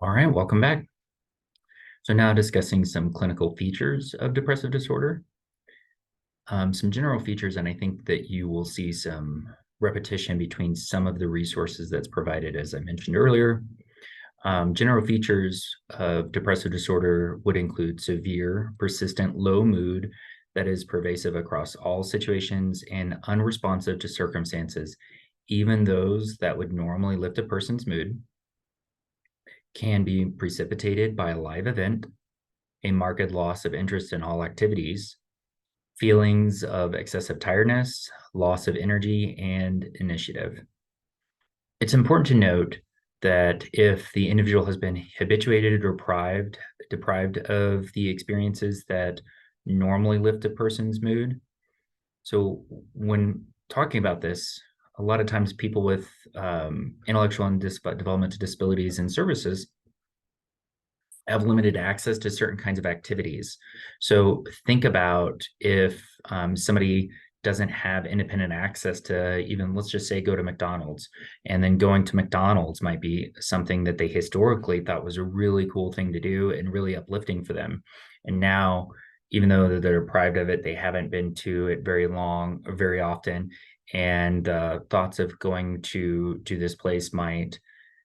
All right, welcome back. So now discussing some clinical features of depressive disorder. Some general features, and I think that you will see some repetition between some of the resources that's provided, as I mentioned earlier. General features of depressive disorder would include severe, persistent low mood that is pervasive across all situations and unresponsive to circumstances, even those that would normally lift a person's mood, can be precipitated by a live event, a marked loss of interest in all activities, feelings of excessive tiredness, loss of energy, and initiative. It's important to note that if the individual has been habituated or deprived of the experiences that normally lift a person's mood. So when talking about this, a lot of times people with intellectual and developmental disabilities and services have limited access to certain kinds of activities. So think about if somebody doesn't have independent access to even, let's just say, go to McDonald's, and then going to McDonald's might be something that they historically thought was a really cool thing to do and really uplifting for them. And now, even though they're deprived of it, they haven't been to it very long or very often. And thoughts of going to this place might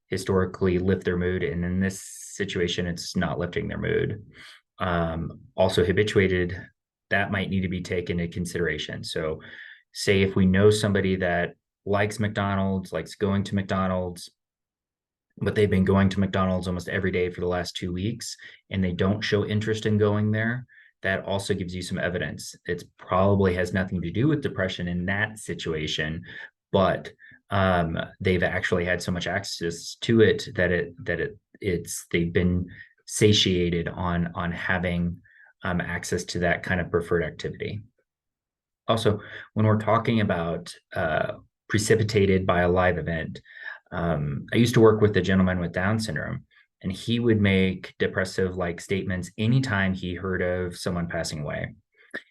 historically lift their mood, and in this situation it's not lifting their mood. Also habituated, that might need to be taken into consideration. So say if we know somebody that likes McDonald's, likes going to McDonald's, but they've been going to McDonald's almost every day for the last 2 weeks and they don't show interest in going there, that also gives you some evidence. It probably has nothing to do with depression in that situation, but they've actually had so much access to it that they've been satiated on having access to that kind of preferred activity. Also, when we're talking about precipitated by a live event, I used to work with a gentleman with Down syndrome, and he would make depressive like statements anytime he heard of someone passing away.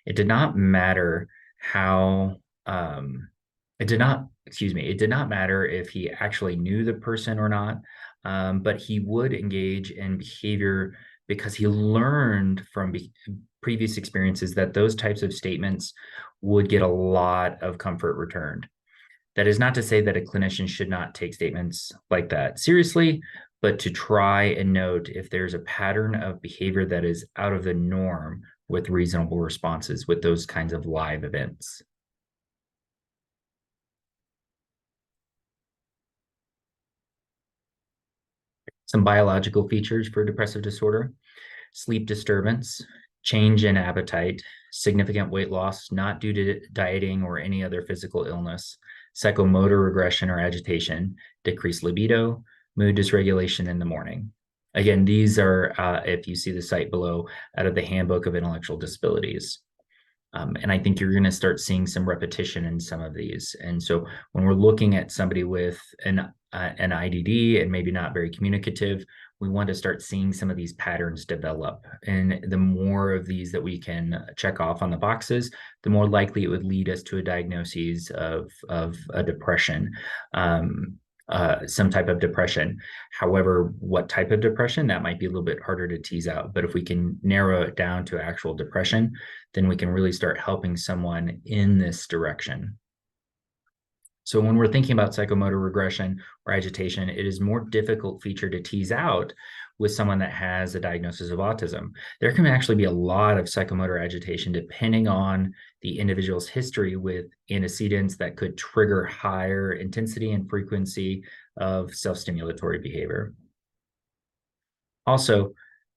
It did not matter how, it did not matter if he actually knew the person or not, but he would engage in behavior because he learned from previous experiences that those types of statements would get a lot of comfort returned. That is not to say that a clinician should not take statements like that seriously, but to try and note if there's a pattern of behavior that is out of the norm with reasonable responses with those kinds of live events. Some biological features for depressive disorder: sleep disturbance, change in appetite, significant weight loss not due to dieting or any other physical illness, psychomotor regression or agitation, decreased libido, mood dysregulation in the morning. Again, these are, if you see the site below, out of the Handbook of Intellectual Disabilities. And I think you're going to start seeing some repetition in some of these. And so when we're looking at somebody with an IDD and maybe not very communicative, we want to start seeing some of these patterns develop. And the more of these that we can check off on the boxes, the more likely it would lead us to a diagnosis of a depression. Some type of depression. However, what type of depression, that might be a little bit harder to tease out. But if we can narrow it down to actual depression, then we can really start helping someone in this direction. So when we're thinking about psychomotor regression or agitation, it is more difficult feature to tease out with someone that has a diagnosis of autism. There can actually be a lot of psychomotor agitation depending on the individual's history with antecedents that could trigger higher intensity and frequency of self-stimulatory behavior. Also,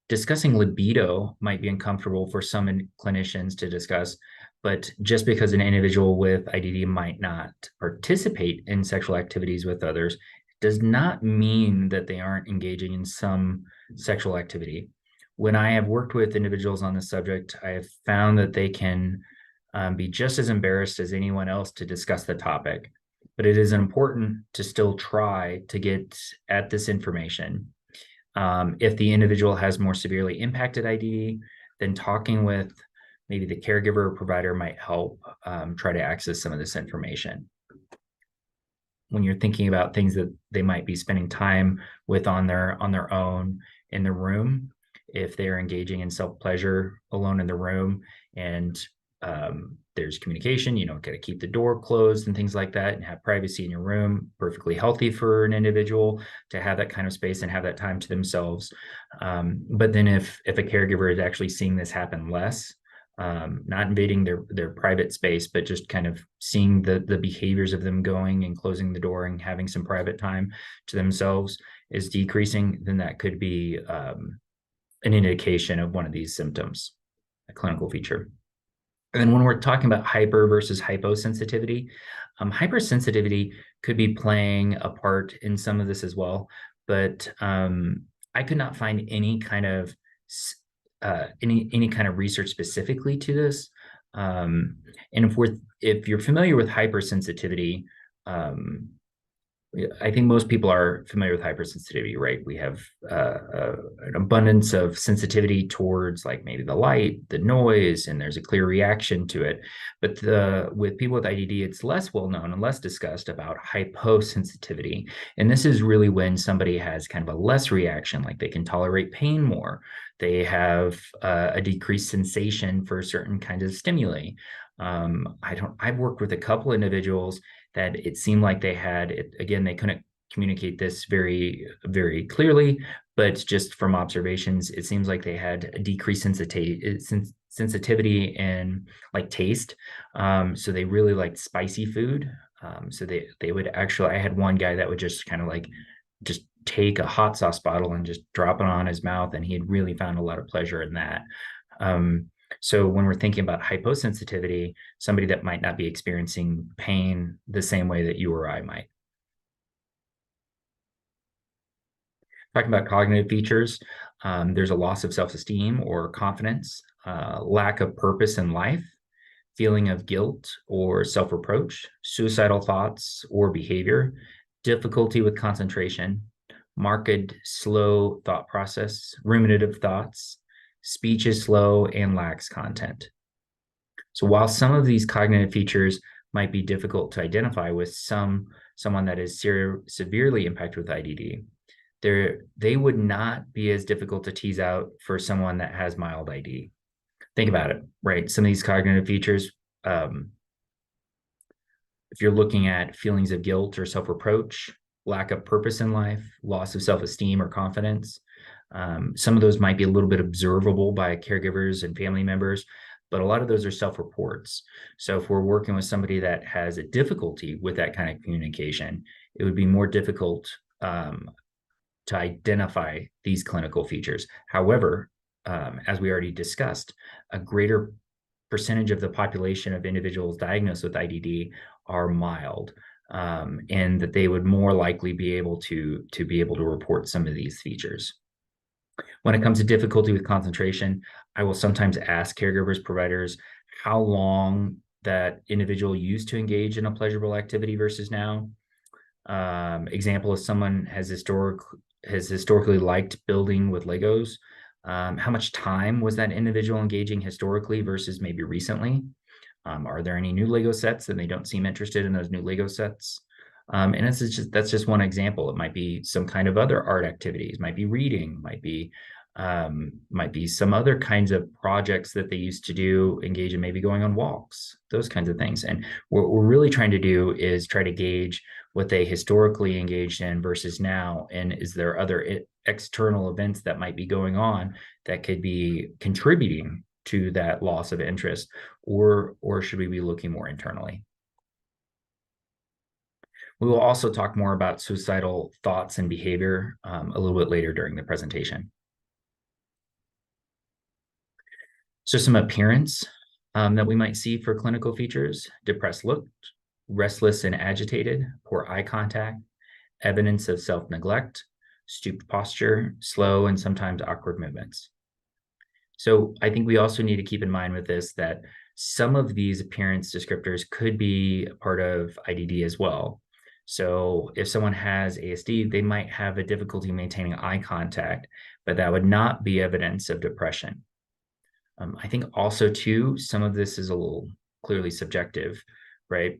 discussing libido might be uncomfortable for some clinicians to discuss, but just because an individual with IDD might not participate in sexual activities with others does not mean that they aren't engaging in some sexual activity. When I have worked with individuals on this subject, I have found that they can be just as embarrassed as anyone else to discuss the topic, but it is important to still try to get at this information. If the individual has more severely impacted IDD, then talking with maybe the caregiver or provider might help try to access some of this information. when you're thinking about things that they might be spending time with on their own in the room, if they're engaging in self-pleasure alone in the room, and there's communication, got to keep the door closed and things like that, and have privacy in your room, perfectly healthy for an individual to have that kind of space and have that time to themselves. But then if a caregiver is actually seeing this happen less, not invading their private space, but just kind of seeing the behaviors of them going and closing the door and having some private time to themselves is decreasing, then that could be an indication of one of these symptoms, a clinical feature. And then when we're talking about hyper versus hyposensitivity, hypersensitivity could be playing a part in some of this as well, but I could not find any kind of research specifically to this. And if you're familiar with hypersensitivity, I think most people are familiar with hypersensitivity, right? We have an abundance of sensitivity towards like maybe the light, the noise, and there's a clear reaction to it. But with people with IDD, it's less well known and less discussed about hyposensitivity. And this is really when somebody has kind of a less reaction, like they can tolerate pain more. They have a decreased sensation for certain kinds of stimuli. I've worked with a couple individuals that it seemed like they had it again, they couldn't communicate this very, very clearly, but just from observations, it seems like they had a decreased sensitivity in like taste. So they really liked spicy food. So they would actually, I had one guy that would just kind of like just take a hot sauce bottle and just drop it on his mouth, and he had really found a lot of pleasure in that. So when we're thinking about hyposensitivity, somebody that might not be experiencing pain the same way that you or I might. Talking about cognitive features, there's a loss of self-esteem or confidence, lack of purpose in life, feeling of guilt or self-reproach, suicidal thoughts or behavior, difficulty with concentration, marked slow thought process, ruminative thoughts, speech is slow and lacks content. So while some of these cognitive features might be difficult to identify with someone that is severely impacted with IDD, they would not be as difficult to tease out for someone that has mild ID. Think about it, right? Some of these cognitive features, if you're looking at feelings of guilt or self-reproach, lack of purpose in life, loss of self-esteem or confidence, some of those might be a little bit observable by caregivers and family members, but a lot of those are self-reports. So if we're working with somebody that has a difficulty with that kind of communication, it would be more difficult to identify these clinical features. However, as we already discussed, a greater percentage of the population of individuals diagnosed with IDD are mild, and that they would more likely be able to report some of these features. When it comes to difficulty with concentration, I will sometimes ask caregivers, providers, how long that individual used to engage in a pleasurable activity versus now. Example, if someone has historically liked building with Legos, how much time was that individual engaging historically versus maybe recently? Are there any new Lego sets and they don't seem interested in those new Lego sets? And that's just one example. It might be some kind of other art activities, might be reading, might be some other kinds of projects that they used to do, engage in, maybe going on walks, those kinds of things. And what we're really trying to do is try to gauge what they historically engaged in versus now. And is there other external events that might be going on that could be contributing to that loss of interest, or should we be looking more internally? We will also talk more about suicidal thoughts and behavior a little bit later during the presentation. So some appearance that we might see for clinical features: depressed look, restless and agitated, poor eye contact, evidence of self-neglect, stooped posture, slow and sometimes awkward movements. So I think we also need to keep in mind with this that some of these appearance descriptors could be a part of IDD as well. So if someone has ASD, they might have a difficulty maintaining eye contact, but that would not be evidence of depression. I think also too, some of this is a little clearly subjective, right?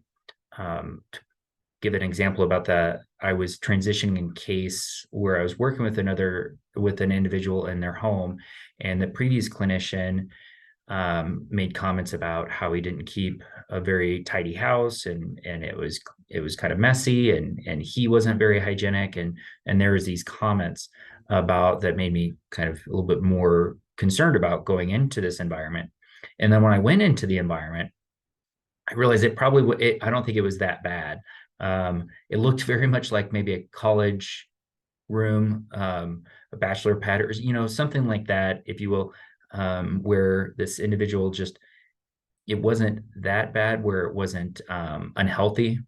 give an example about that. I was transitioning in case where I was working with an individual in their home, and the previous clinician made comments about how he didn't keep a very tidy house, and it was kind of messy, and he wasn't very hygienic, and there was these comments about that made me kind of a little bit more concerned about going into this environment. And then when I went into the environment, I realized it probably I don't think it was that bad. It looked very much like maybe a college room, a bachelor pad, or something like that, if you will, where this individual just, it wasn't that bad where it wasn't unhealthy,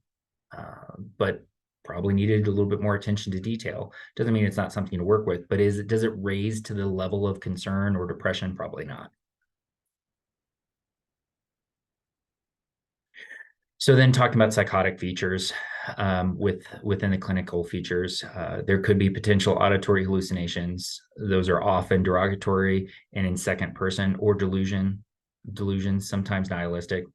but probably needed a little bit more attention to detail. Doesn't mean it's not something to work with, but does it raise to the level of concern or depression? Probably not. So then talking about psychotic features, within the clinical features, there could be potential auditory hallucinations. Those are often derogatory and in second person, or delusions, sometimes nihilistic.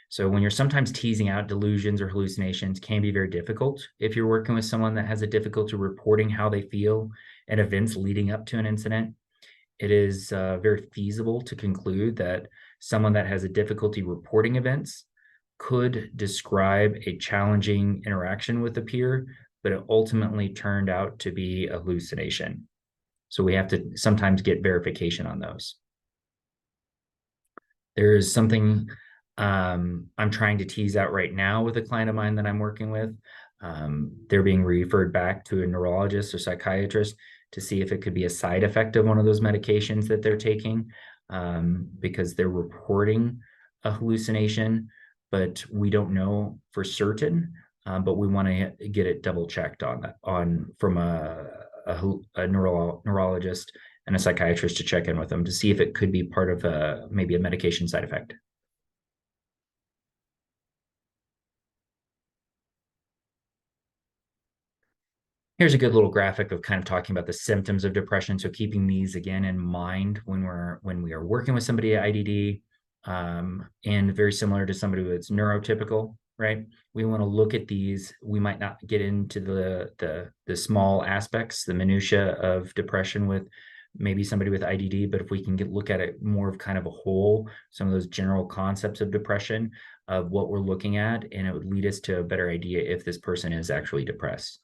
So when you're sometimes teasing out delusions or hallucinations, can be very difficult if you're working with someone that has a difficulty reporting how they feel at events leading up to an incident. It is very feasible to conclude that someone that has a difficulty reporting events could describe a challenging interaction with a peer, but it ultimately turned out to be a hallucination. So we have to sometimes get verification on those. There is something I'm trying to tease out right now with a client of mine that I'm working with. They're being referred back to a neurologist or psychiatrist to see if it could be a side effect of one of those medications that they're taking, because they're reporting a hallucination, but we don't know for certain. But we want to get it double checked from a neurologist and a psychiatrist to check in with them to see if it could be part of maybe a medication side effect. Here's a good little graphic of kind of talking about the symptoms of depression. So keeping these again in mind when we are working with somebody at IDD, and very similar to somebody that's neurotypical, right? We want to look at these. We might not get into the small aspects, the minutia of depression with maybe somebody with IDD, but if we can look at it more of kind of a whole, some of those general concepts of depression, of what we're looking at, and it would lead us to a better idea if this person is actually depressed.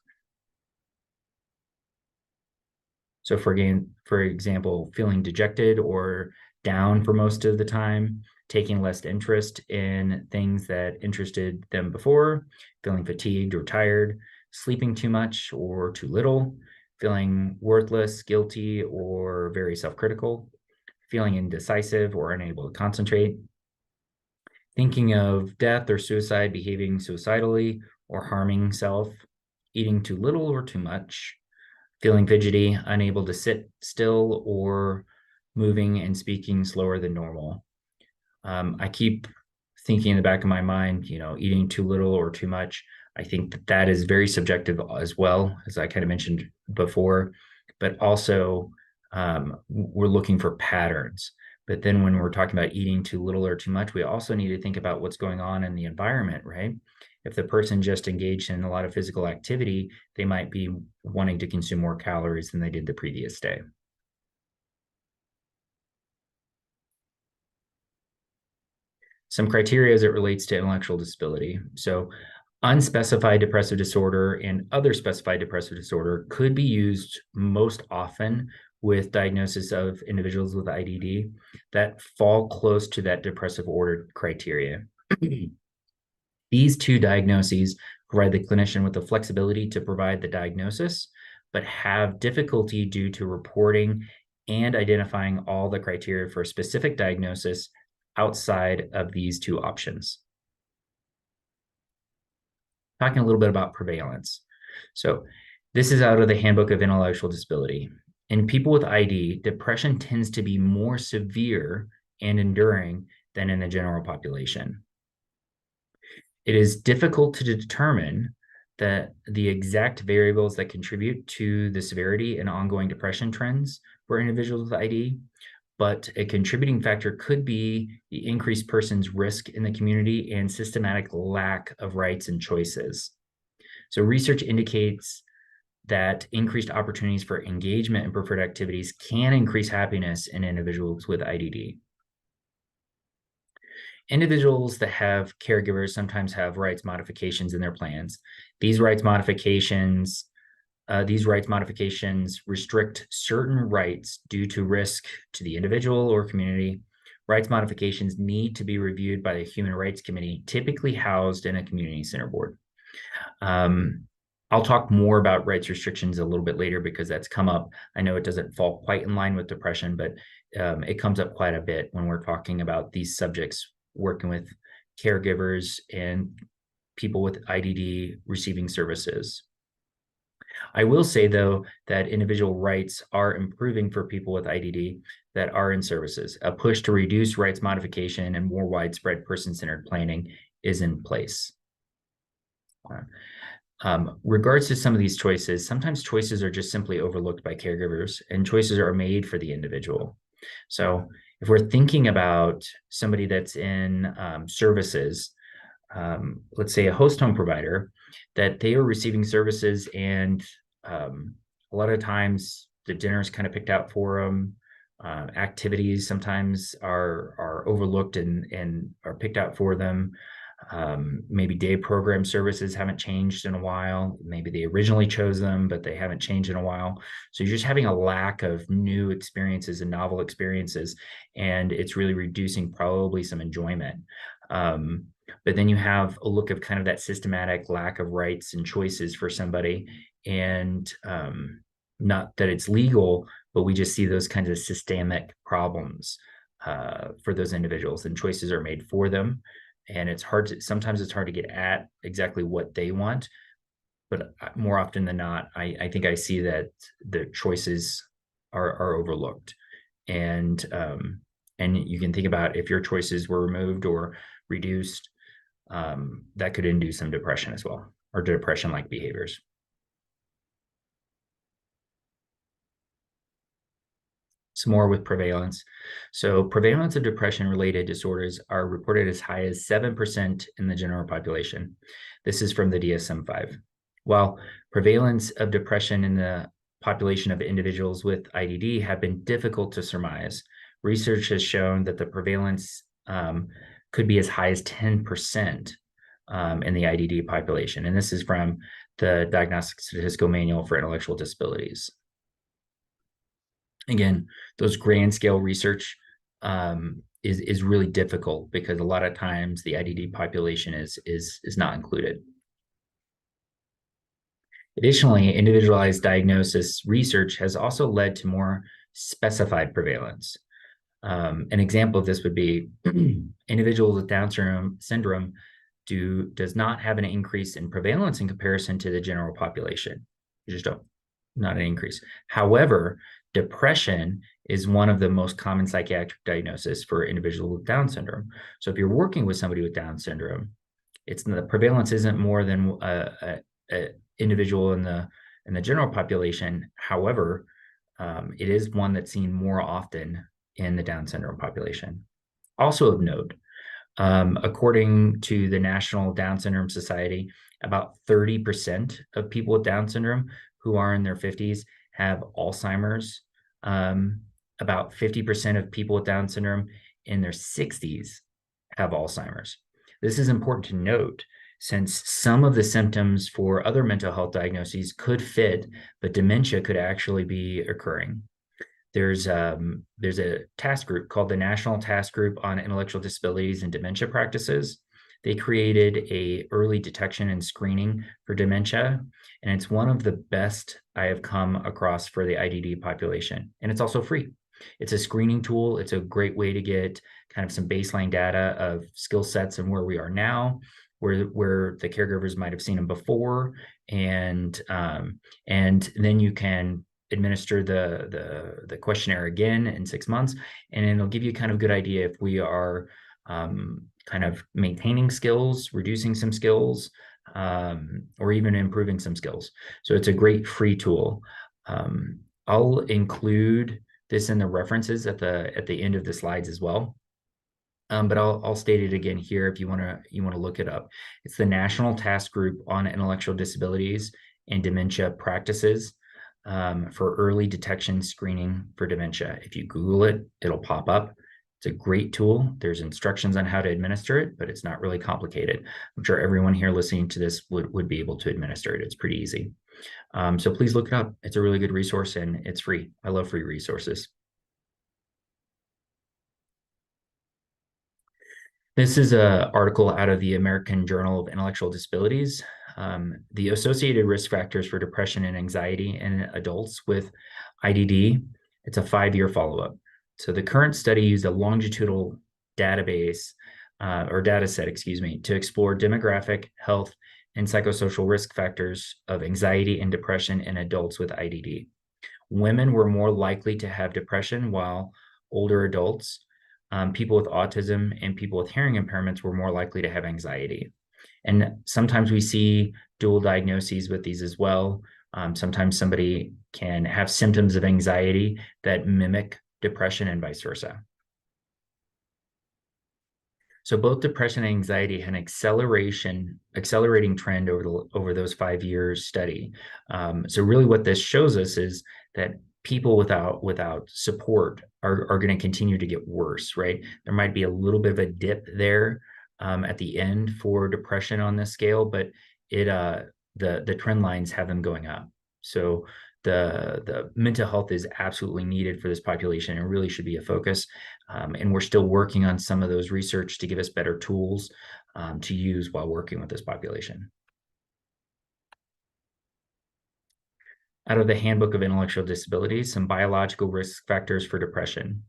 So for example, feeling dejected or down for most of the time, taking less interest in things that interested them before, feeling fatigued or tired, sleeping too much or too little, feeling worthless, guilty, or very self-critical, feeling indecisive or unable to concentrate, thinking of death or suicide, behaving suicidally or harming self, eating too little or too much, feeling fidgety, unable to sit still, or moving and speaking slower than normal. I keep thinking in the back of my mind, eating too little or too much. I think that is very subjective as well, as I kind of mentioned before, but also we're looking for patterns. But then when we're talking about eating too little or too much, we also need to think about what's going on in the environment, right? If the person just engaged in a lot of physical activity, they might be wanting to consume more calories than they did the previous day. Some criteria as it relates to intellectual disability. So unspecified depressive disorder and other specified depressive disorder could be used most often with diagnosis of individuals with IDD that fall close to that depressive order criteria. These two diagnoses provide the clinician with the flexibility to provide the diagnosis, but have difficulty due to reporting and identifying all the criteria for a specific diagnosis outside of these two options. Talking a little bit about prevalence. So this is out of the Handbook of Intellectual Disability. In people with ID, depression tends to be more severe and enduring than in the general population. It is difficult to determine the exact variables that contribute to the severity and ongoing depression trends for individuals with ID, but a contributing factor could be the increased person's risk in the community and systematic lack of rights and choices. So research indicates that increased opportunities for engagement in preferred activities can increase happiness in individuals with IDD. Individuals that have caregivers sometimes have rights modifications in their plans. These rights modifications restrict certain rights due to risk to the individual or community. Rights modifications need to be reviewed by the Human Rights Committee, typically housed in a community center board. I'll talk more about rights restrictions a little bit later because that's come up. I know it doesn't fall quite in line with depression, but it comes up quite a bit when we're talking about these subjects, working with caregivers and people with IDD receiving services. I will say, though, that individual rights are improving for people with IDD that are in services. A push to reduce rights modification and more widespread person-centered planning is in place. Regards to some of these choices, sometimes choices are just simply overlooked by caregivers and choices are made for the individual. So if we're thinking about somebody that's in services, let's say a host home provider, that they are receiving services and a lot of times the dinner is kind of picked out for them. Activities sometimes are overlooked and are picked out for them. Maybe day program services haven't changed in a while. Maybe they originally chose them, but they haven't changed in a while. So you're just having a lack of new experiences and novel experiences, and it's really reducing probably some enjoyment. But then you have a look of kind of that systematic lack of rights and choices for somebody, and not that it's legal, but we just see those kinds of systemic problems for those individuals, and choices are made for them. And it's hard to, sometimes it's hard to get at exactly what they want, but more often than not, I think I see that the choices are overlooked. And you can think about if your choices were removed or reduced, that could induce some depression as well, or depression-like behaviors. Some more with prevalence. So prevalence of depression-related disorders are reported as high as 7% in the general population. This is from the DSM-5. While prevalence of depression in the population of individuals with IDD have been difficult to surmise, research has shown that the prevalence could be as high as 10% in the IDD population. And this is from the Diagnostic Statistical Manual for Intellectual Disabilities. Again, those grand scale research is really difficult because a lot of times the IDD population is not included. Additionally, individualized diagnosis research has also led to more specified prevalence. An example of this would be individuals with Down syndrome does not have an increase in prevalence in comparison to the general population. You just don't, not an increase. However, depression is one of the most common psychiatric diagnoses for individuals with Down syndrome. So if you're working with somebody with Down syndrome, the prevalence isn't more than a individual in the general population. However, it is one that's seen more often in the Down syndrome population. Also of note, according to the National Down Syndrome Society, about 30% of people with Down syndrome who are in their 50s have Alzheimer's. About 50% of people with Down syndrome in their 60s have Alzheimer's. This is important to note since some of the symptoms for other mental health diagnoses could fit, but dementia could actually be occurring. There's a task group called the National Task Group on Intellectual Disabilities and Dementia Practices. They created a early detection and screening for dementia, and it's one of the best I have come across for the IDD population. And it's also free. It's a screening tool. It's a great way to get kind of some baseline data of skill sets and where we are now, where the caregivers might have seen them before, and then you can administer the questionnaire again in 6 months, and it'll give you kind of a good idea if we are kind of maintaining skills, reducing some skills, or even improving some skills. So it's a great free tool. I'll include this in the references at the end of the slides as well. but I'll state it again here if you want to look it up. It's the National Task Group on Intellectual Disabilities and Dementia Practices for Early Detection Screening for Dementia. If you Google it, it'll pop up. It's a great tool. There's instructions on how to administer it, but it's not really complicated. I'm sure everyone here listening to this would be able to administer it. It's pretty easy. So please look it up. It's a really good resource and it's free. I love free resources. This is an article out of the American Journal of Intellectual Disabilities. The associated risk factors for depression and anxiety in adults with IDD. It's a 5-year follow-up. So the current study used a longitudinal database or data set, excuse me, to explore demographic, health, and psychosocial risk factors of anxiety and depression in adults with IDD. Women were more likely to have depression, while older adults, people with autism, and people with hearing impairments were more likely to have anxiety. And sometimes we see dual diagnoses with these as well. Sometimes somebody can have symptoms of anxiety that mimic depression and vice versa. So both depression and anxiety had an accelerating trend over those 5 years study. So really what this shows us is that people without support are going to continue to get worse, right? There might be a little bit of a dip there at the end for depression on this scale, but the trend lines have them going up. So the mental health is absolutely needed for this population and really should be a focus. And we're still working on some of those research to give us better tools to use while working with this population. Out of the Handbook of Intellectual Disabilities, some biological risk factors for depression.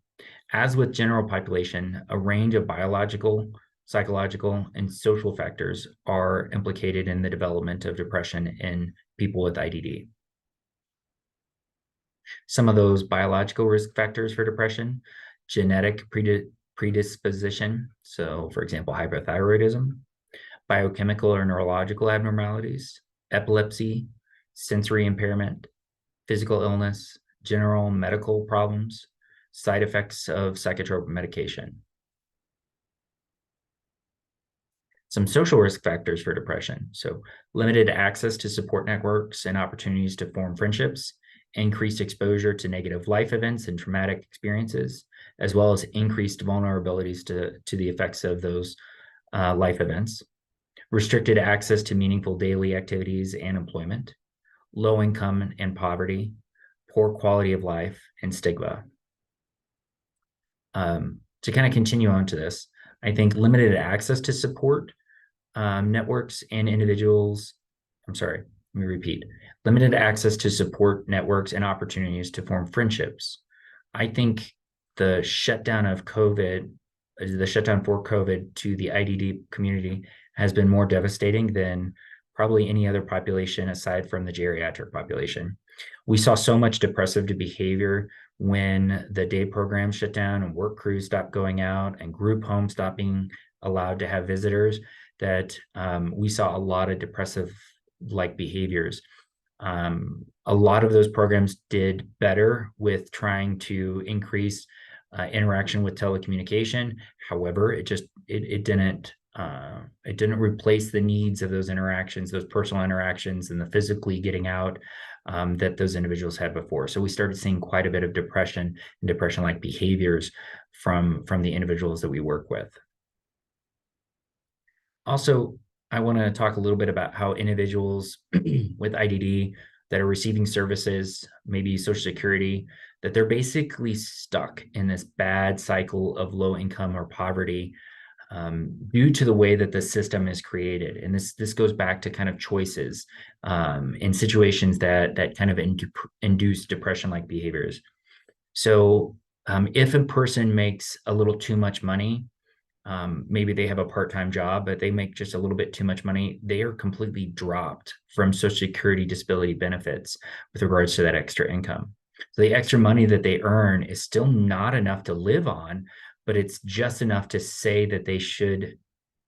As with general population, a range of biological, psychological, and social factors are implicated in the development of depression in people with IDD. Some of those biological risk factors for depression: genetic predisposition, so for example, hypothyroidism; biochemical or neurological abnormalities; epilepsy; sensory impairment; physical illness; general medical problems; side effects of psychotropic medication. Some social risk factors for depression: so limited access to support networks and opportunities to form friendships; increased exposure to negative life events and traumatic experiences, as well as increased vulnerabilities to the effects of those life events; restricted access to meaningful daily activities and employment; low income and poverty; poor quality of life; and stigma. To kind of continue on to this, I think limited access to support networks and individuals, let me repeat. Limited access to support networks and opportunities to form friendships. I think the shutdown for COVID to the IDD community has been more devastating than probably any other population aside from the geriatric population. We saw so much depressive behavior when the day program shut down and work crews stopped going out and group homes stopped being allowed to have visitors that we saw a lot of depressive like behaviors. A lot of those programs did better with trying to increase interaction with telecommunication. However, it didn't replace the needs of those interactions, those personal interactions, and the physically getting out that those individuals had before. So we started seeing quite a bit of depression and depression-like behaviors from the individuals that we work with. Also, I want to talk a little bit about how individuals with IDD that are receiving services, maybe Social Security, that they're basically stuck in this bad cycle of low income or poverty due to the way that the system is created. And this goes back to kind of choices in situations that kind of induce depression-like behaviors. So if a person makes a little too much money, maybe they have a part-time job, but they make just a little bit too much money, they are completely dropped from Social Security disability benefits with regards to that extra income. So the extra money that they earn is still not enough to live on, but it's just enough to say that they should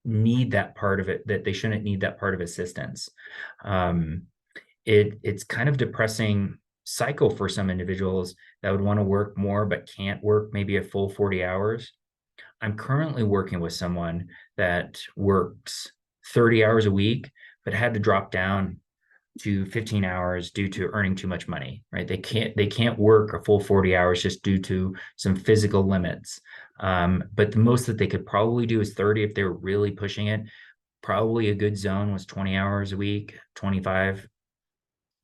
need that part of it, that they shouldn't need that part of assistance. It's kind of depressing cycle for some individuals that would want to work more but can't work maybe a full 40 hours. I'm currently working with someone that works 30 hours a week, but had to drop down to 15 hours due to earning too much money, right? They can't work a full 40 hours just due to some physical limits. But the most that they could probably do is 30 if they were really pushing it. Probably a good zone was 20 hours a week, 25.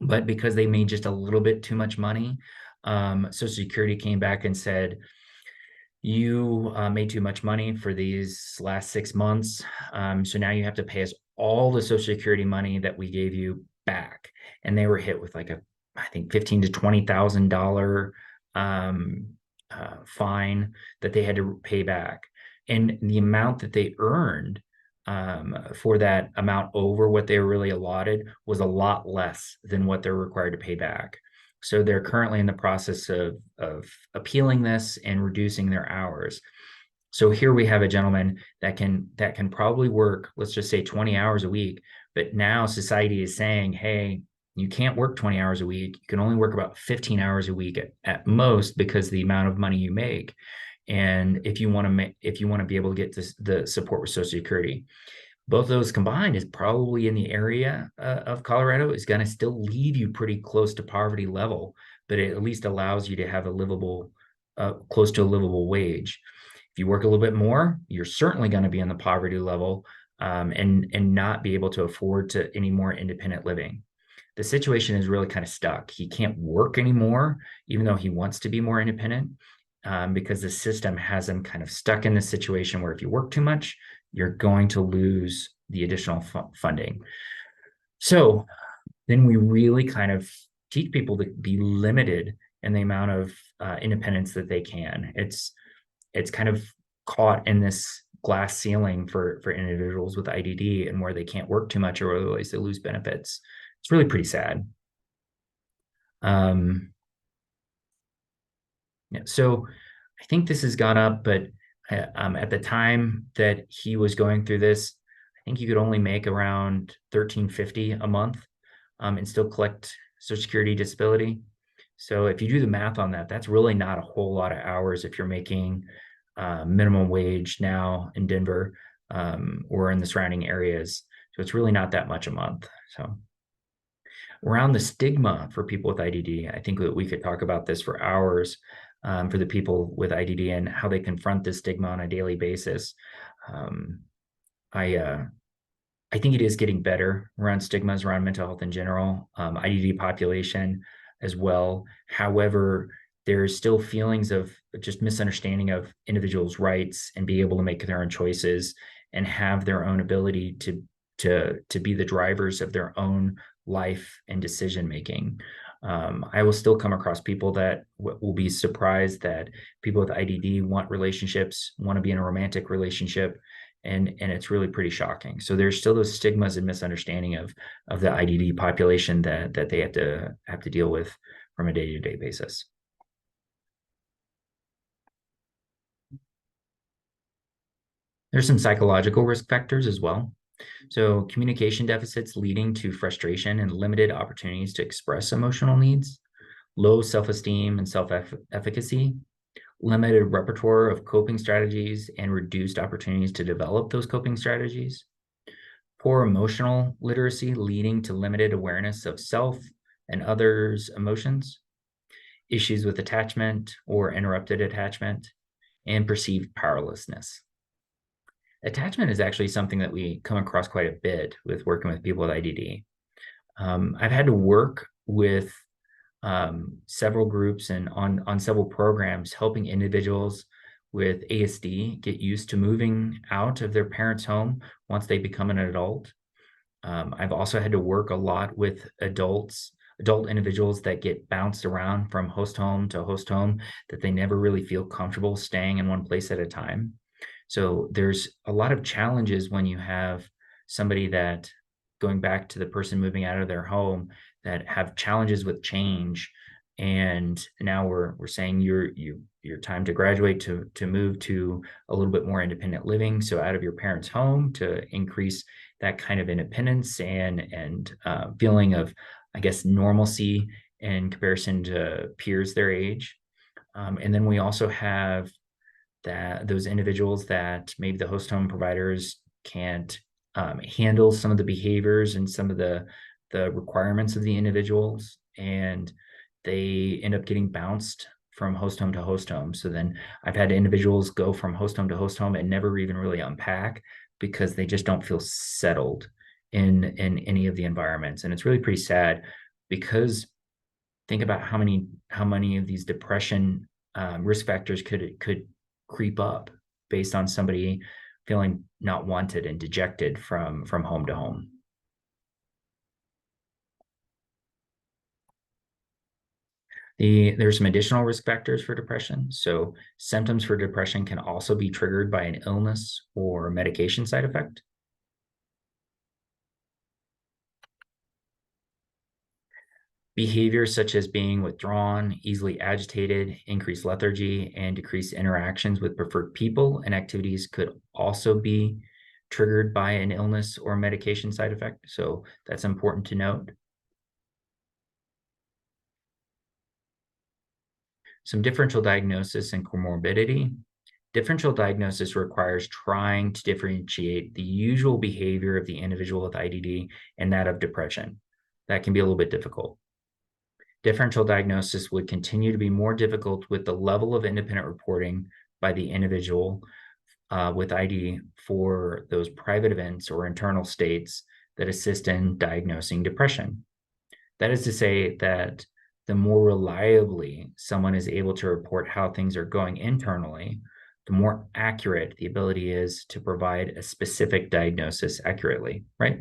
But because they made just a little bit too much money, Social Security came back and said, you made too much money for these last 6 months. So now you have to pay us all the Social Security money that we gave you back. And they were hit with like I think $15,000 to $20,000 fine that they had to pay back. And the amount that they earned for that amount over what they were really allotted was a lot less than what they're required to pay back. So they're currently in the process of appealing this and reducing their hours. So here we have a gentleman that can probably work, let's just say 20 hours a week, but now society is saying, hey, you can't work 20 hours a week. You can only work about 15 hours a week at most because the amount of money you make. And if you want to be able to get the support with Social Security, both of those combined is probably in the area of Colorado is going to still leave you pretty close to poverty level, but it at least allows you to have a livable, close to a livable wage. If you work a little bit more, you're certainly going to be in the poverty level and not be able to afford to any more independent living. The situation is really kind of stuck. He can't work anymore, even though he wants to be more independent, because the system has him kind of stuck in this situation where if you work too much, you're going to lose the additional funding. So then we really kind of teach people to be limited in the amount of independence that they can. It's kind of caught in this glass ceiling for individuals with IDD and where they can't work too much or otherwise they lose benefits. It's really pretty sad. Yeah, so I think this has gone up, but at the time that he was going through this, I think you could only make around $13.50 a month and still collect Social Security disability. So if you do the math on that, that's really not a whole lot of hours if you're making minimum wage now in Denver or in the surrounding areas. So it's really not that much a month. So around the stigma for people with IDD, I think that we could talk about this for hours for the people with IDD and how they confront this stigma on a daily basis. I think it is getting better around stigmas around mental health in general, IDD population as well. However, there's still feelings of just misunderstanding of individuals' rights and be able to make their own choices and have their own ability to be the drivers of their own life and decision making. I will still come across people that will be surprised that people with IDD want relationships, want to be in a romantic relationship, and it's really pretty shocking. So there's still those stigmas and misunderstanding of the IDD population that they have to deal with from a day-to-day basis. There's some psychological risk factors as well. So communication deficits leading to frustration and limited opportunities to express emotional needs, low self-esteem and self-efficacy, limited repertoire of coping strategies and reduced opportunities to develop those coping strategies, poor emotional literacy leading to limited awareness of self and others' emotions, issues with attachment or interrupted attachment, and perceived powerlessness. Attachment is actually something that we come across quite a bit with working with people with IDD. I've had to work with several groups and on several programs helping individuals with ASD get used to moving out of their parents' home once they become an adult. I've also had to work a lot with adult individuals that get bounced around from host home to host home, that they never really feel comfortable staying in one place at a time. So there's a lot of challenges when you have somebody that, going back to the person moving out of their home, that have challenges with change. And now we're saying your time to graduate to move to a little bit more independent living. So out of your parents' home to increase that kind of independence and feeling of, I guess, normalcy in comparison to peers their age. And then we also have that those individuals that maybe the host home providers can't handle some of the behaviors and some of the requirements of the individuals, and they end up getting bounced from host home to host home. So then I've had individuals go from host home to host home and never even really unpack because they just don't feel settled in any of the environments. And it's really pretty sad, because think about how many of these depression risk factors could creep up based on somebody feeling not wanted and dejected from home to home. There's some additional risk factors for depression. So symptoms for depression can also be triggered by an illness or medication side effect. Behaviors such as being withdrawn, easily agitated, increased lethargy, and decreased interactions with preferred people and activities could also be triggered by an illness or medication side effect. So that's important to note. Some differential diagnosis and comorbidity. Differential diagnosis requires trying to differentiate the usual behavior of the individual with IDD and that of depression. That can be a little bit difficult. Differential diagnosis would continue to be more difficult with the level of independent reporting by the individual with ID for those private events or internal states that assist in diagnosing depression. That is to say that the more reliably someone is able to report how things are going internally, the more accurate the ability is to provide a specific diagnosis accurately, right?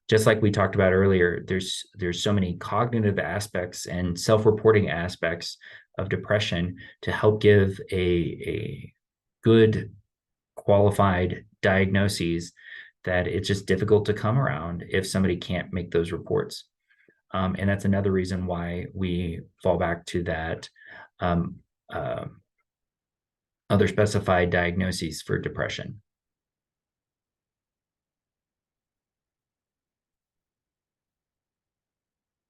Just like we talked about earlier, there's so many cognitive aspects and self-reporting aspects of depression to help give a good qualified diagnoses that it's just difficult to come around if somebody can't make those reports. And that's another reason why we fall back to that other specified diagnoses for depression.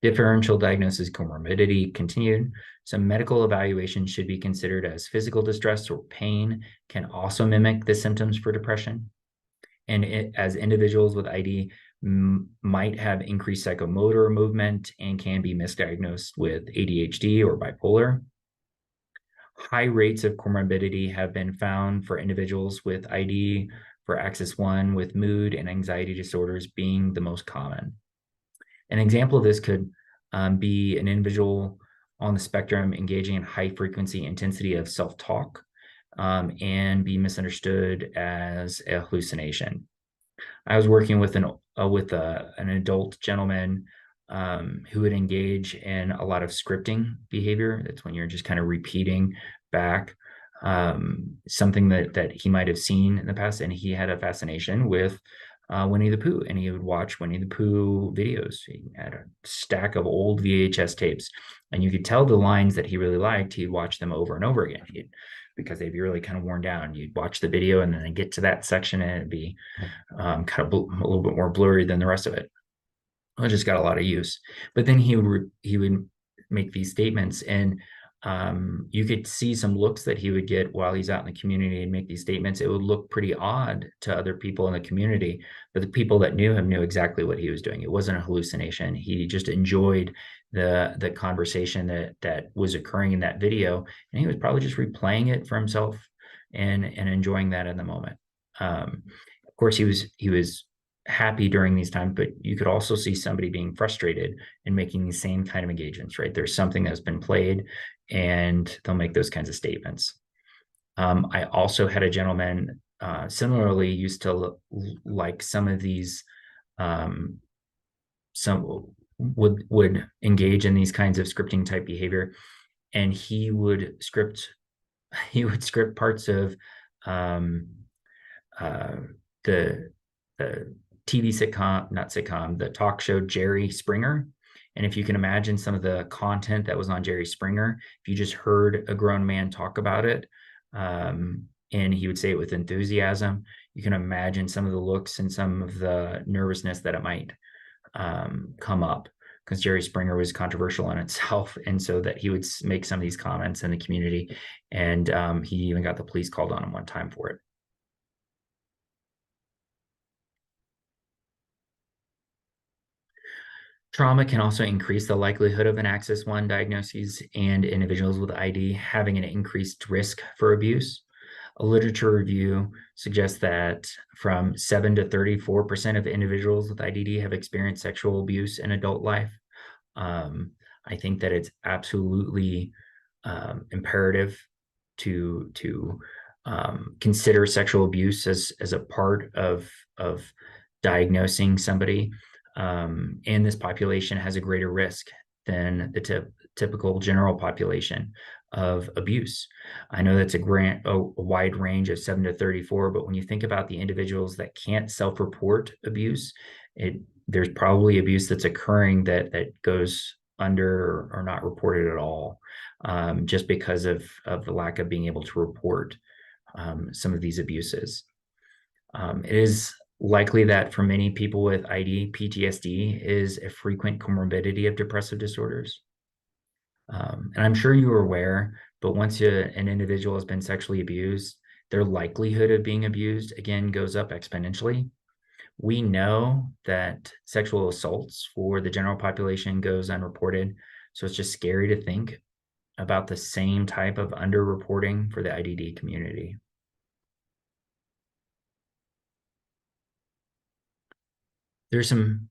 Differential diagnosis comorbidity continued. Some medical evaluation should be considered, as physical distress or pain can also mimic the symptoms for depression. And as individuals with ID might have increased psychomotor movement and can be misdiagnosed with ADHD or bipolar. High rates of comorbidity have been found for individuals with ID for Axis 1, with mood and anxiety disorders being the most common. An example of this could be an individual on the spectrum engaging in high frequency intensity of self-talk and be misunderstood as a hallucination. I was working with an adult gentleman who would engage in a lot of scripting behavior. That's when you're just kind of repeating back something that he might have seen in the past, and he had a fascination with Winnie the Pooh, and he would watch Winnie the Pooh videos. He had a stack of old VHS tapes, and you could tell the lines that he really liked. He'd watch them over and over again because they'd be really kind of worn down. You'd watch the video and then get to that section and it'd be kind of a little bit more blurry than the rest of it. It just got a lot of use. But then he would make these statements, and you could see some looks that he would get while he's out in the community and make these statements. It would look pretty odd to other people in the community, but the people that knew him knew exactly what he was doing. It wasn't a hallucination. He just enjoyed the conversation that was occurring in that video, and he was probably just replaying it for himself and enjoying that in the moment. Of course, he was happy during these times, but you could also see somebody being frustrated and making the same kind of engagements, right? There's something that's been played and they'll make those kinds of statements. I also had a gentleman similarly used to like some of these, some would engage in these kinds of scripting type behavior, and he would script parts of the TV sitcom, not sitcom, the talk show Jerry Springer. And if you can imagine some of the content that was on Jerry Springer, if you just heard a grown man talk about it, and he would say it with enthusiasm, you can imagine some of the looks and some of the nervousness that it might come up because Jerry Springer was controversial in itself, and so that he would make some of these comments in the community, and he even got the police called on him one time for it. Trauma can also increase the likelihood of an Axis 1 diagnosis, and individuals with ID having an increased risk for abuse. A literature review suggests that from 7 to 34% of individuals with IDD have experienced sexual abuse in adult life. I think that it's absolutely imperative to consider sexual abuse as a part of diagnosing somebody. And this population has a greater risk than the typical general population of abuse. I know that's a wide range of 7 to 34, but when you think about the individuals that can't self-report abuse, there's probably abuse that's occurring that goes under or not reported at all, just because of the lack of being able to report some of these abuses. It is likely that for many people with ID, PTSD is a frequent comorbidity of depressive disorders. And I'm sure you are aware, but once an individual has been sexually abused, their likelihood of being abused, again, goes up exponentially. We know that sexual assaults for the general population goes unreported, so it's just scary to think about the same type of underreporting for the IDD community. There's some,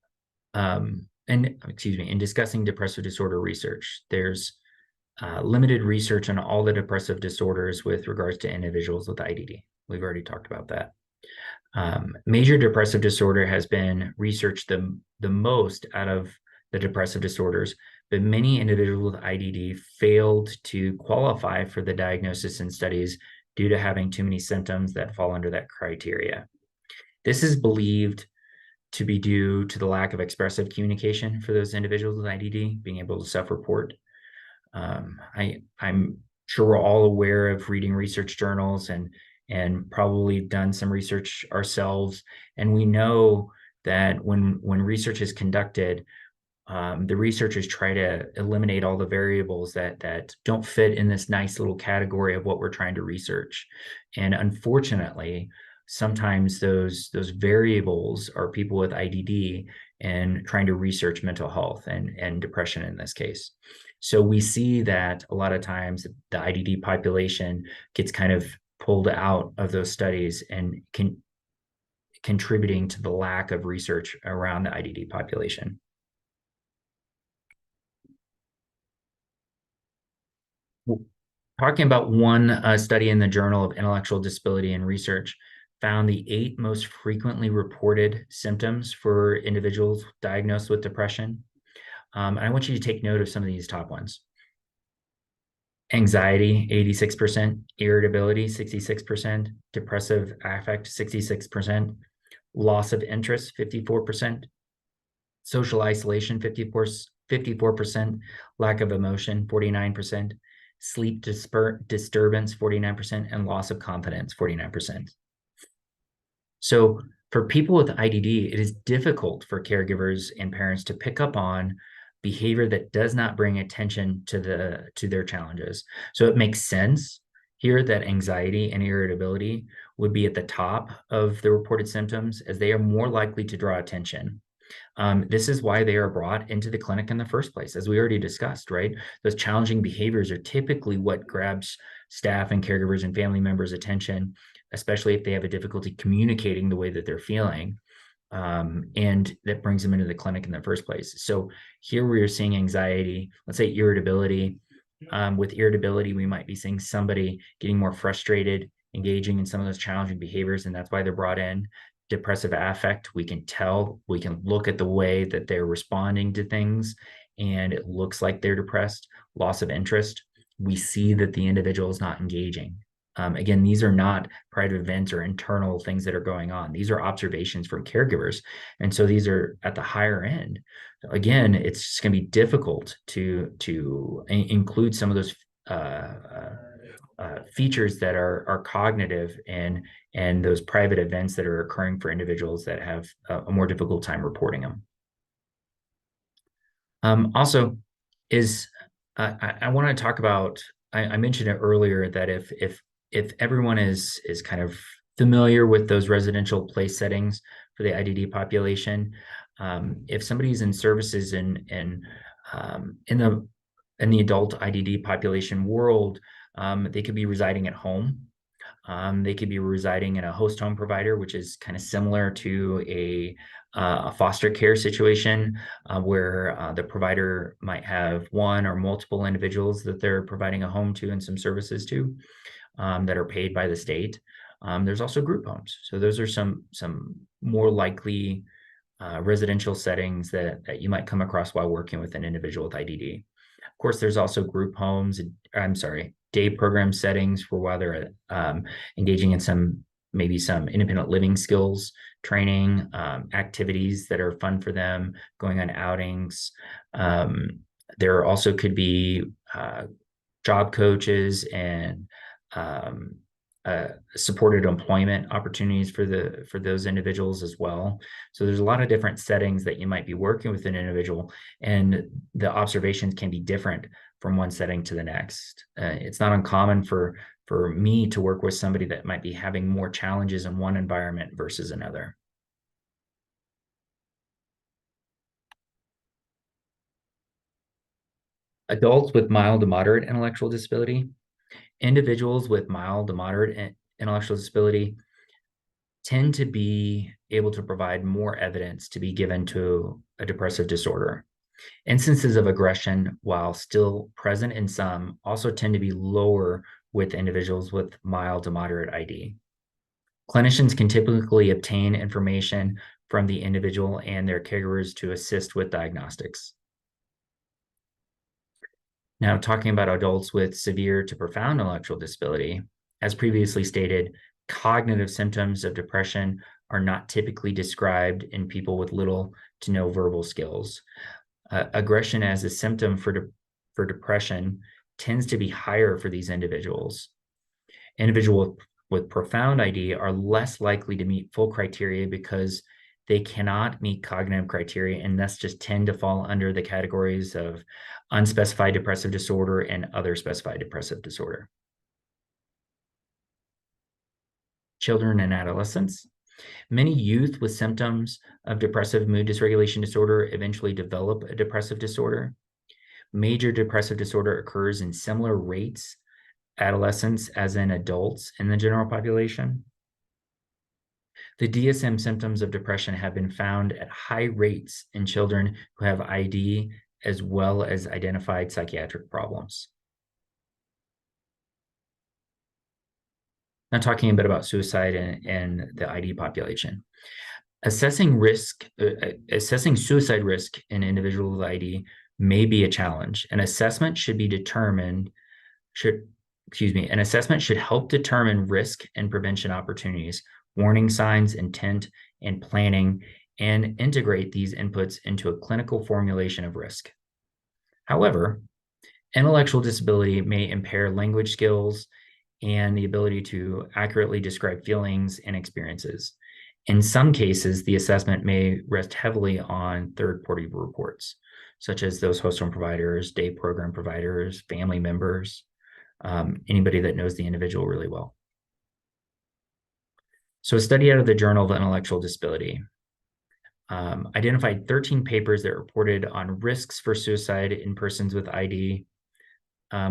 in discussing depressive disorder research, there's limited research on all the depressive disorders with regards to individuals with IDD. We've already talked about that. Major depressive disorder has been researched the most out of the depressive disorders, but many individuals with IDD failed to qualify for the diagnosis in studies due to having too many symptoms that fall under that criteria. This is believed to be due to the lack of expressive communication for those individuals with IDD, being able to self-report. I'm sure we're all aware of reading research journals and probably done some research ourselves. And we know that when research is conducted, the researchers try to eliminate all the variables that don't fit in this nice little category of what we're trying to research. And unfortunately, sometimes those variables are people with IDD and trying to research mental health and depression in this case. So we see that a lot of times the IDD population gets kind of pulled out of those studies and contributing to the lack of research around the IDD population. Talking about one study in the Journal of Intellectual Disability and Research found the 8 most frequently reported symptoms for individuals diagnosed with depression. And I want you to take note of some of these top ones. Anxiety, 86%, irritability, 66%, depressive affect, 66%, loss of interest, 54%, social isolation, 54%, lack of emotion, 49%, sleep disturbance, 49%, and loss of confidence, 49%. So for people with IDD, it is difficult for caregivers and parents to pick up on behavior that does not bring attention to their challenges. So it makes sense here that anxiety and irritability would be at the top of the reported symptoms, as they are more likely to draw attention. This is why they are brought into the clinic in the first place, as we already discussed, right? Those challenging behaviors are typically what grabs staff and caregivers and family members' attention, especially if they have a difficulty communicating the way that they're feeling. And that brings them into the clinic in the first place. So here we are seeing anxiety, let's say irritability. With irritability, we might be seeing somebody getting more frustrated, engaging in some of those challenging behaviors, and that's why they're brought in. Depressive affect, we can tell, we can look at the way that they're responding to things, and it looks like they're depressed. Loss of interest, we see that the individual is not engaging. Again, these are not private events or internal things that are going on. These are observations from caregivers. And so these are at the higher end. Again, it's just going to be difficult to include some of those features that are cognitive and those private events that are occurring for individuals that have a more difficult time reporting them. Also, is I want to talk about. I mentioned it earlier that if everyone is kind of familiar with those residential place settings for the IDD population, if somebody's in services in the adult IDD population world, they could be residing at home. They could be residing in a host home provider, which is kind of similar to a foster care situation where the provider might have one or multiple individuals that they're providing a home to and some services to that are paid by the state. There's also group homes. So those are some more likely residential settings that you might come across while working with an individual with IDD. Of course, there's also group homes, I'm sorry, day program settings for while they're engaging in maybe some independent living skills training, activities that are fun for them, going on outings. There also could be job coaches and supported employment opportunities for those individuals as well. So there's a lot of different settings that you might be working with an individual, and the observations can be different from one setting to the next. It's not uncommon for me to work with somebody that might be having more challenges in one environment versus another. Adults with mild to moderate intellectual disability. Individuals with mild to moderate intellectual disability tend to be able to provide more evidence to be given to a depressive disorder. Instances of aggression, while still present in some, also tend to be lower with individuals with mild to moderate ID. Clinicians can typically obtain information from the individual and their caregivers to assist with diagnostics. Now, talking about adults with severe to profound intellectual disability, as previously stated, cognitive symptoms of depression are not typically described in people with little to no verbal skills. Aggression as a symptom for depression tends to be higher for these individuals. Individuals with profound ID are less likely to meet full criteria because they cannot meet cognitive criteria and thus just tend to fall under the categories of unspecified depressive disorder and other specified depressive disorder. Children and adolescents. Many youth with symptoms of depressive mood dysregulation disorder eventually develop a depressive disorder. Major depressive disorder occurs in similar rates adolescents as in adults in the general population. The DSM symptoms of depression have been found at high rates in children who have ID as well as identified psychiatric problems. Now talking a bit about suicide in the ID population. Assessing suicide risk in individuals with ID may be a challenge. An assessment should help determine risk and prevention opportunities, warning signs, intent, and planning, and integrate these inputs into a clinical formulation of risk. However, intellectual disability may impair language skills and the ability to accurately describe feelings and experiences. In some cases, the assessment may rest heavily on third-party reports, such as those host home providers, day program providers, family members, anybody that knows the individual really well. So a study out of the Journal of Intellectual Disability identified 13 papers that reported on risks for suicide in persons with ID,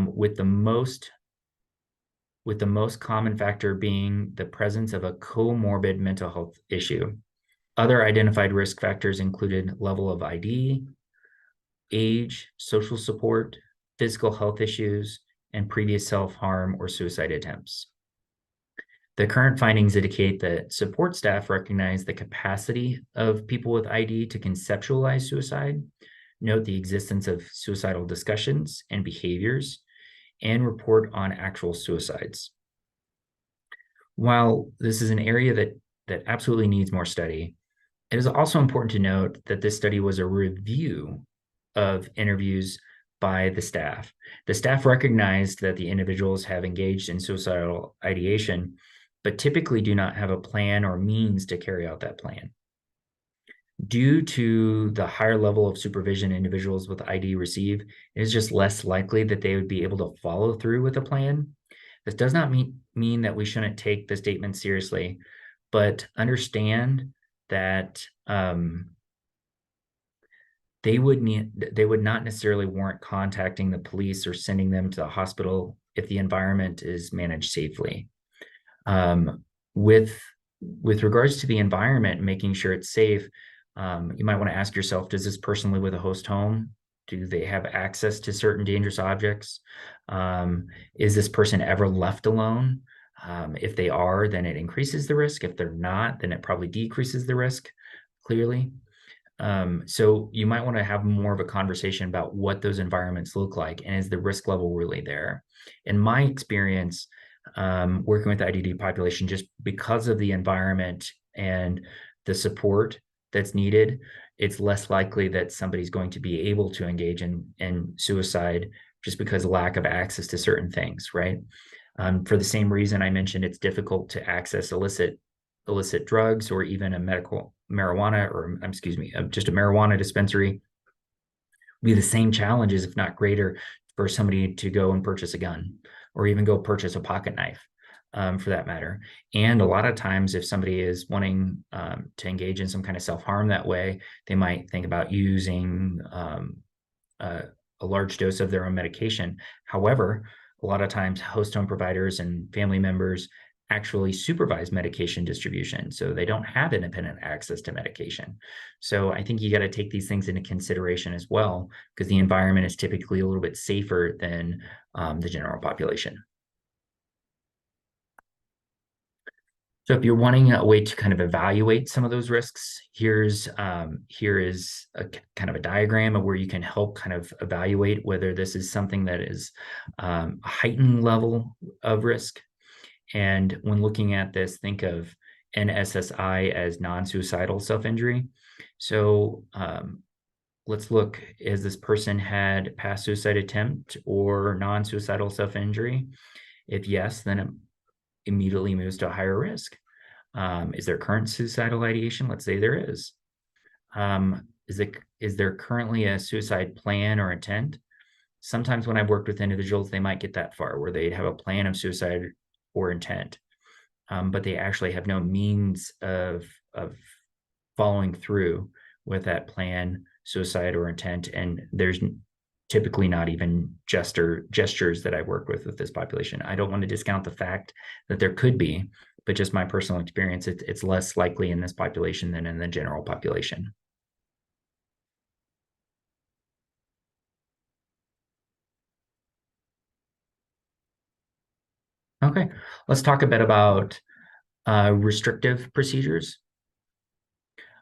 with the most common factor being the presence of a comorbid mental health issue. Other identified risk factors included level of ID, age, social support, physical health issues, and previous self-harm or suicide attempts. The current findings indicate that support staff recognize the capacity of people with ID to conceptualize suicide, note the existence of suicidal discussions and behaviors, and report on actual suicides. While this is an area that absolutely needs more study, it is also important to note that this study was a review of interviews by the staff. The staff recognized that the individuals have engaged in suicidal ideation, but typically do not have a plan or means to carry out that plan. Due to the higher level of supervision individuals with ID receive, it is just less likely that they would be able to follow through with a plan. This does not mean that we shouldn't take the statement seriously, but understand that they would not necessarily warrant contacting the police or sending them to the hospital if the environment is managed safely. With regards to the environment, making sure it's safe, you might want to ask yourself, does this person live with a host home? Do they have access to certain dangerous objects? Is this person ever left alone? If they are, then it increases the risk. If they're not, then it probably decreases the risk, clearly. So you might want to have more of a conversation about what those environments look like and is the risk level really there? In my experience, working with the IDD population, just because of the environment and the support that's needed, it's less likely that somebody's going to be able to engage in suicide just because of lack of access to certain things, right? For the same reason I mentioned, it's difficult to access illicit drugs or even a medical marijuana, or excuse me, just a marijuana dispensary. Be the same challenges, if not greater, for somebody to go and purchase a gun or even go purchase a pocket knife, for that matter. And a lot of times, if somebody is wanting to engage in some kind of self-harm that way, they might think about using a large dose of their own medication. However, a lot of times host home providers and family members actually supervise medication distribution, so they don't have independent access to medication. So I think you got to take these things into consideration as well, because the environment is typically a little bit safer than the general population. So if you're wanting a way to kind of evaluate some of those risks, here is a kind of a diagram of where you can help kind of evaluate whether this is something that is a heightened level of risk. And when looking at this, think of NSSI as non-suicidal self-injury. So let's look, has this person had past suicide attempt or non-suicidal self-injury? If yes, then it immediately moves to a higher risk. Is there current suicidal ideation? Let's say there is. Is there currently a suicide plan or intent? Sometimes when I've worked with individuals, they might get that far where they have a plan of suicide or intent, but they actually have no means of following through with that plan, suicide or intent, and there's typically not even gestures that I work with this population. I don't want to discount the fact that there could be, but just my personal experience, it's less likely in this population than in the general population. Okay, let's talk a bit about restrictive procedures.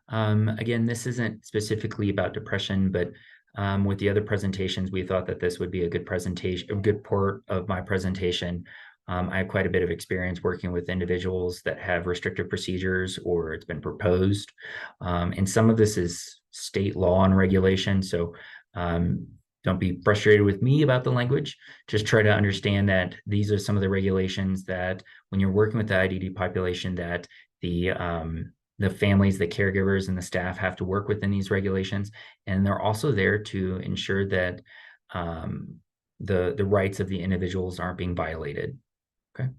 Again, this isn't specifically about depression, but with the other presentations, we thought that this would be a good presentation, a good part of my presentation. I have quite a bit of experience working with individuals that have restrictive procedures or it's been proposed. And some of this is state law and regulation. So don't be frustrated with me about the language. Just try to understand that these are some of the regulations that when you're working with the IDD population that the families, the caregivers, and the staff have to work within these regulations. And they're also there to ensure that the rights of the individuals aren't being violated. Okay.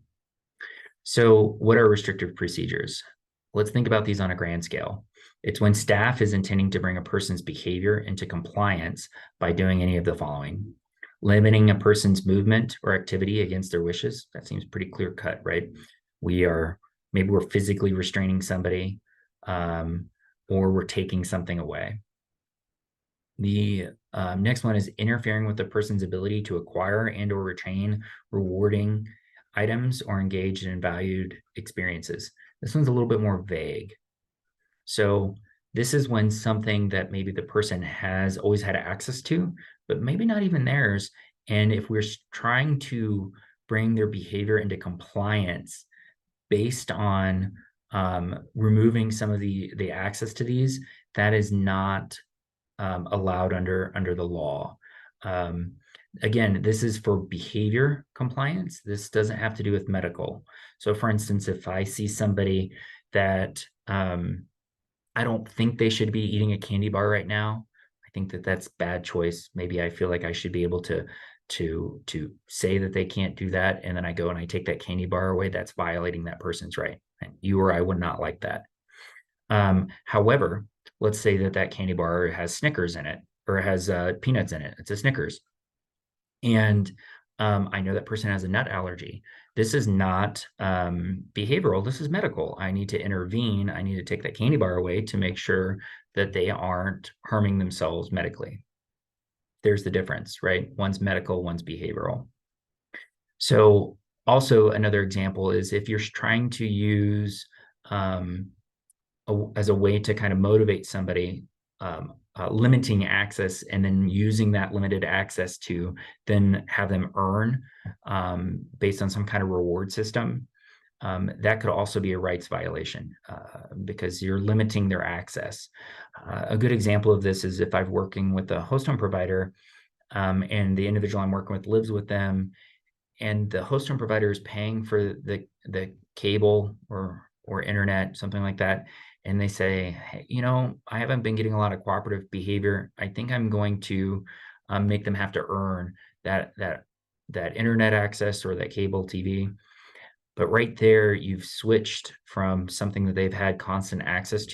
So what are restrictive procedures? Let's think about these on a grand scale. It's when staff is intending to bring a person's behavior into compliance by doing any of the following: limiting a person's movement or activity against their wishes. That seems pretty clear cut, right? Maybe we're physically restraining somebody, or we're taking something away. The next one is interfering with the person's ability to acquire and or retain rewarding items or engage in valued experiences. This one's a little bit more vague. So this is when something that maybe the person has always had access to, but maybe not even theirs. And if we're trying to bring their behavior into compliance based on removing some of the access to these, that is not allowed under the law. Again, this is for behavior compliance. This doesn't have to do with medical. So for instance, if I see somebody that I don't think they should be eating a candy bar right now. I think that that's bad choice. Maybe I feel like I should be able to say that they can't do that, and then I go and I take that candy bar away. That's violating that person's right. And you or I would not like that. However, let's say that that candy bar has Snickers in it or has peanuts in it. It's a Snickers, and I know that person has a nut allergy. This is not behavioral. This is medical. I need to intervene. I need to take that candy bar away to make sure that they aren't harming themselves medically. There's the difference, right? One's medical, one's behavioral. So also another example is if you're trying to use as a way to kind of motivate somebody, limiting access and then using that limited access to then have them earn based on some kind of reward system. That could also be a rights violation because you're limiting their access. A good example of this is if I'm working with a host home provider and the individual I'm working with lives with them, and the host home provider is paying for the cable or internet, something like that, and they say, hey, I haven't been getting a lot of cooperative behavior. I think I'm going to make them have to earn that internet access or that cable TV. But right there, you've switched from something that they've had constant access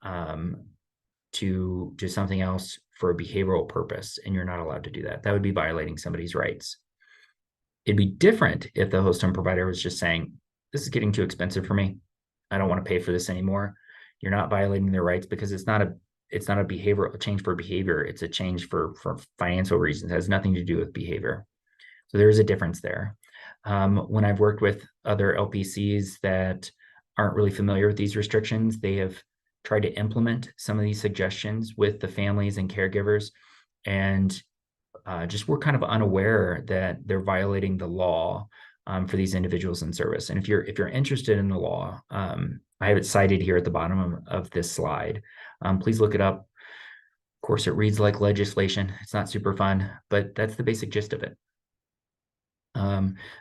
um, to something else for a behavioral purpose, and you're not allowed to do that. That would be violating somebody's rights. It'd be different if the host home provider was just saying, this is getting too expensive for me. I don't want to pay for this anymore. You're not violating their rights because it's not a behavioral change for behavior. It's a change for financial reasons. It has nothing to do with behavior. So there is a difference there. When I've worked with other LPCs that aren't really familiar with these restrictions, they have tried to implement some of these suggestions with the families and caregivers, and just we're kind of unaware that they're violating the law for these individuals in service. And if you're interested in the law, I have it cited here at the bottom of this slide. Please look it up. Of course, it reads like legislation. It's not super fun, but that's the basic gist of it.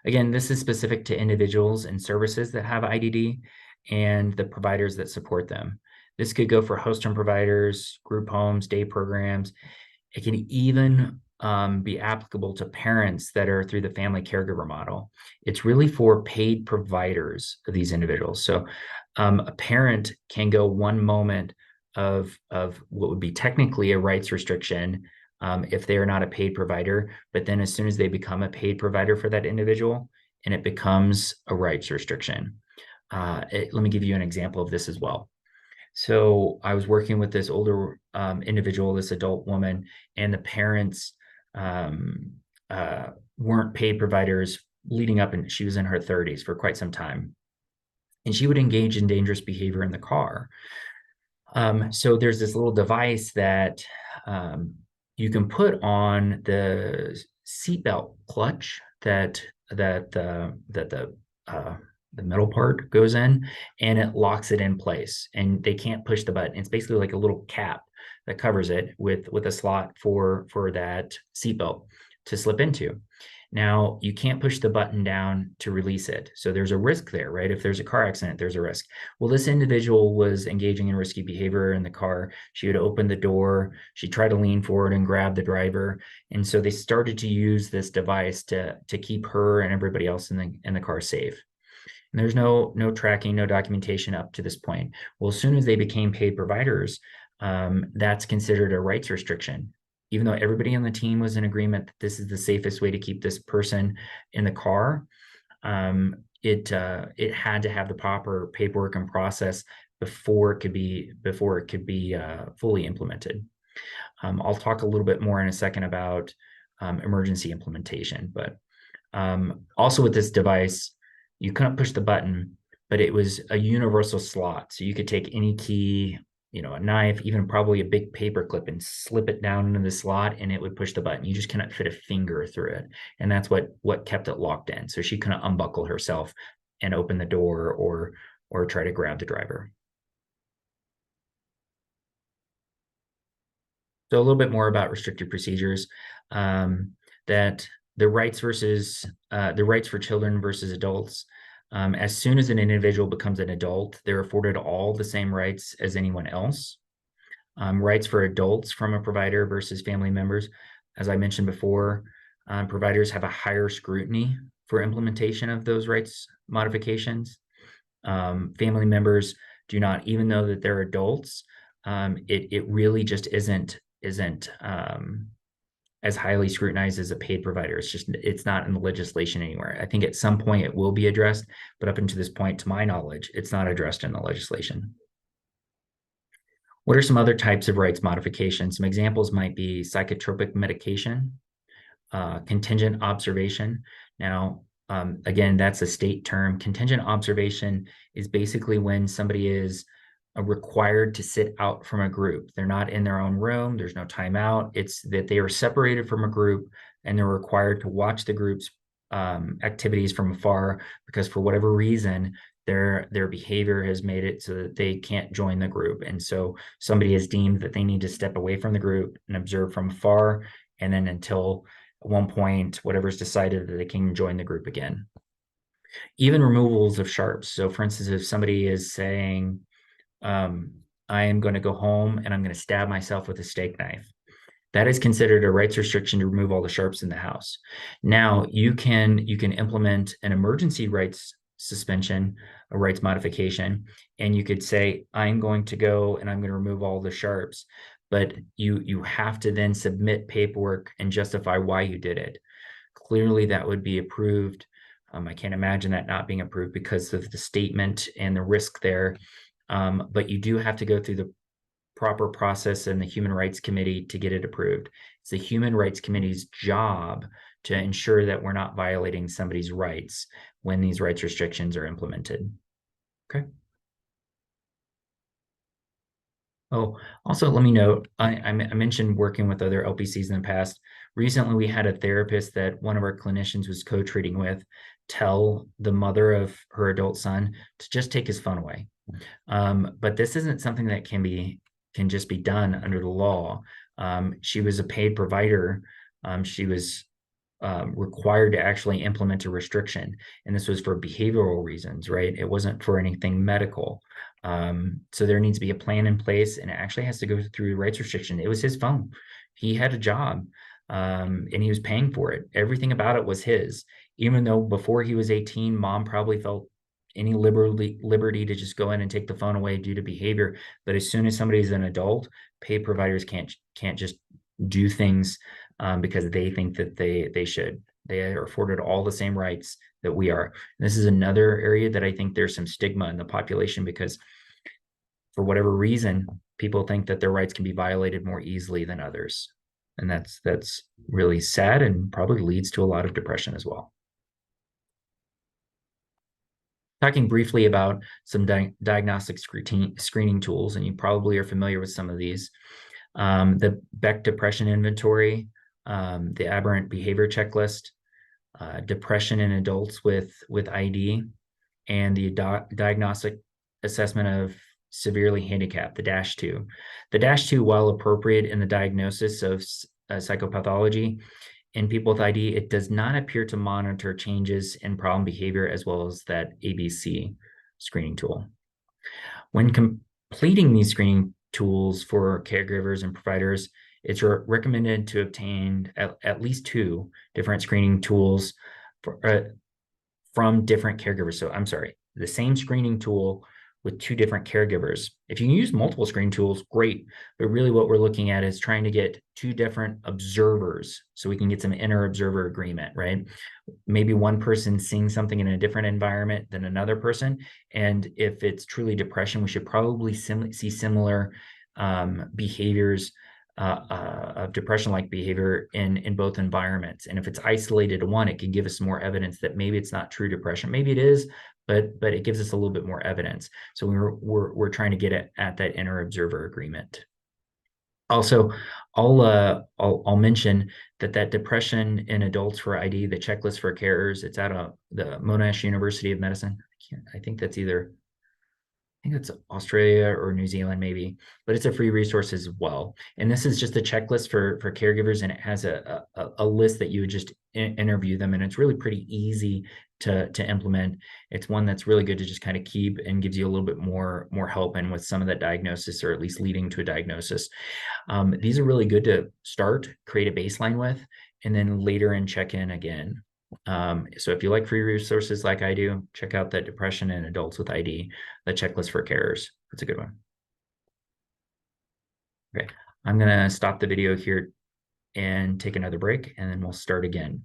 Again, this is specific to individuals and services that have IDD and the providers that support them. This could go for host home providers, group homes, day programs. It can even be applicable to parents that are through the family caregiver model. It's really for paid providers of these individuals. So a parent can go one moment of what would be technically a rights restriction if they are not a paid provider, but then as soon as they become a paid provider for that individual, and it becomes a rights restriction. Let me give you an example of this as well. So I was working with this older individual, this adult woman, and the parents weren't paid providers leading up, and she was in her 30s for quite some time. And she would engage in dangerous behavior in the car. So there's this little device that you can put on the seatbelt clutch that the metal part goes in, and it locks it in place, and they can't push the button. It's basically like a little cap that covers it with a slot for that seatbelt to slip into. Now, you can't push the button down to release it. So there's a risk there, right? If there's a car accident, there's a risk. Well, this individual was engaging in risky behavior in the car. She would open the door. She tried to lean forward and grab the driver. And so they started to use this device to keep her and everybody else in the car safe. And there's no tracking, no documentation up to this point. Well, as soon as they became paid providers, that's considered a rights restriction. Even though everybody on the team was in agreement that this is the safest way to keep this person in the car, it had to have the proper paperwork and process before it could be fully implemented. I'll talk a little bit more in a second about emergency implementation, but also with this device, you couldn't push the button, but it was a universal slot. So you could take any key, a knife, even probably a big paper clip, and slip it down into the slot, and it would push the button. You just cannot fit a finger through it. And that's what kept it locked in. So she couldn't unbuckle herself and open the door or try to grab the driver. So a little bit more about restricted procedures, that the rights for children versus adults. As soon as an individual becomes an adult, they're afforded all the same rights as anyone else. Rights for adults from a provider versus family members. As I mentioned before, providers have a higher scrutiny for implementation of those rights modifications. Family members do not, even though that they're adults, it really just isn't as highly scrutinized as a paid provider. It's not in the legislation anywhere. I think at some point it will be addressed, but up until this point, to my knowledge, it's not addressed in the legislation. What are some other types of rights modifications? Some examples might be psychotropic medication, contingent observation. Now, again, that's a state term. Contingent observation is basically when somebody is required to sit out from a group. They're not in their own room. There's no timeout. It's that they are separated from a group and they're required to watch the group's activities from afar because for whatever reason, their behavior has made it so that they can't join the group. And so somebody has deemed that they need to step away from the group and observe from afar. And then until at one point, whatever's decided that they can join the group again. Even removals of sharps. So for instance, if somebody is saying, I am going to go home and I'm going to stab myself with a steak knife. That is considered a rights restriction to remove all the sharps in the house. Now you can implement an emergency rights suspension, a rights modification, and you could say, I'm going to go and I'm going to remove all the sharps, but you have to then submit paperwork and justify why you did it. Clearly that would be approved. I can't imagine that not being approved because of the statement and the risk there. But you do have to go through the proper process in the Human Rights Committee to get it approved. It's the Human Rights Committee's job to ensure that we're not violating somebody's rights when these rights restrictions are implemented. Okay. Oh, also let me note, I mentioned working with other LPCs in the past. Recently, we had a therapist that one of our clinicians was co-treating with tell the mother of her adult son to just take his phone away. But this isn't something that can just be done under the law. She was a paid provider. She was required to actually implement a restriction, and this was for behavioral reasons, right? It wasn't for anything medical. So there needs to be a plan in place, and it actually has to go through rights restriction. It was his phone. He had a job, and he was paying for it. Everything about it was his, even though before he was 18, mom probably felt any liberty to just go in and take the phone away due to behavior. But as soon as somebody's an adult, paid providers can't just do things because they think that they should. They are afforded all the same rights that we are. And this is another area that I think there's some stigma in the population because for whatever reason, people think that their rights can be violated more easily than others. And that's really sad and probably leads to a lot of depression as well. Talking briefly about some diagnostic screening tools, and you probably are familiar with some of these. The Beck Depression Inventory, the Aberrant Behavior Checklist, depression in adults with ID, and the Diagnostic Assessment of Severely Handicapped, the DASH-2. The DASH-2, while appropriate in the diagnosis of psychopathology, in people with ID, it does not appear to monitor changes in problem behavior as well as that ABC screening tool. When completing these screening tools for caregivers and providers, it's recommended to obtain at least 2 different screening tools from different caregivers. So I'm sorry, the same screening tool with 2 different caregivers. If you can use multiple screen tools, great. But really what we're looking at is trying to get 2 different observers so we can get some inter-observer agreement, right? Maybe one person seeing something in a different environment than another person. And if it's truly depression, we should probably see similar behaviors of depression-like behavior in both environments. And if it's isolated to one, it can give us more evidence that maybe it's not true depression. Maybe it is, but it gives us a little bit more evidence. So we're trying to get at that inter-observer agreement. Also, I'll mention that depression in adults for ID, the checklist for carers, it's out of the Monash University of Medicine. I think that's either think it's Australia or New Zealand maybe, but it's a free resource as well. And this is just a checklist for caregivers, and it has a list that you would just interview them, and it's really pretty easy to implement. It's one that's really good to just kind of keep and gives you a little bit more help and with some of that diagnosis, or at least leading to a diagnosis. These are really good to start, create a baseline with, and then later in check in again. So if you like free resources like I do, check out that Depression in Adults with ID, the checklist for carers. That's a good one. Okay, I'm gonna stop the video here and take another break, and then we'll start again.